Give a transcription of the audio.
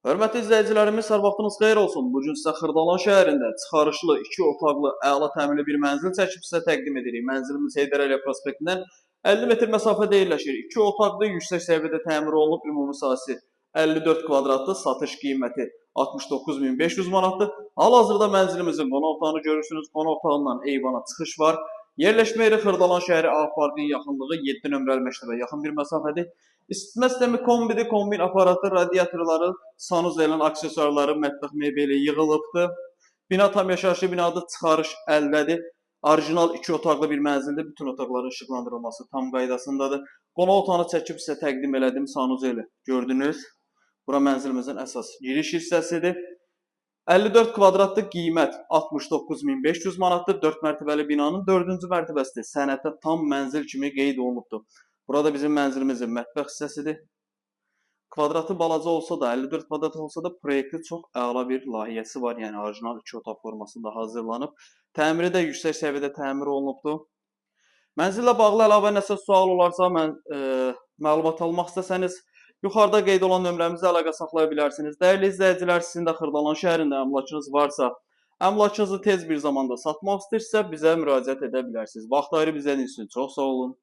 Hörmətli izləyicilərimiz, hər vaxtınız xeyir olsun. Bugün sizə Xırdalan şəhərində çıxarışlı 2 otaqlı əla təmirli bir mənzil çəkib sizə təqdim edirik. Mənzilimiz Heydər Əliyev prospektindən 50 metr məsafədə yerləşir. 2 otaqlı, yüksək səviyyədə təmir olunub, ümumi sahəsi 54 kvadratlı, satış qiyməti 69.500 manatdır. Hal-hazırda mənzilimizin qonaq otağını görürsünüz. Qonaq otağından eyvana çıxış var. Yerləşmə yeri Xırdalan şəhəri A parkının yaxınlığı 7 nömrəli məktəbə yaxın bir məsafədir. İsitmə sistemi kombidir, kombin aparatı, radiatorları, sanuzelin aksesuarları, mətbəx mebeli yığılıbdır. Bina tam yaşayışlı binadır, çıxarış əldədir. Orijinal 2 otaqlı bir mənzildir. Bütün otaqların işıqlandırılması tam qaydasındadır. Qonaq otağını çəkib sizə təqdim elədim, sanuzeli gördünüz. Bura mənzilimizin əsas giriş hissəsidir. 54 kvadratlı qiymət 69.500 manatdır. 4 mərtəbəli binanın 4-cü mərtəbəsidir. Sənəddə tam mənzil kimi qeyd olunubdur. Burada bizim mənzilimizin mətbəx hissəsidir. Kvadratı balaca olsa da, 54 kvadrat olsa da proyekti çox əla bir layihəsi var. Yəni orijinal 2 otaq formasında hazırlanıb. Təmiri də yüksək səviyyədə təmir olunubdur. Mənzillə bağlı əlavə nəsə sual olarsa, məlumat almaq istəsəniz, yuxarıda qeyd olan nömrəmizə əlaqə saxlaya bilərsiniz. Dəyərli izləyicilər, sizin də Xırdalan şəhərində əmlakınız varsa, əmlakınızı tez bir zamanda satmaq istəyirsə, bizə müraciət edə bilərsiniz. Vaxt ayırıb izlədiyiniz üçün çox sağ olun.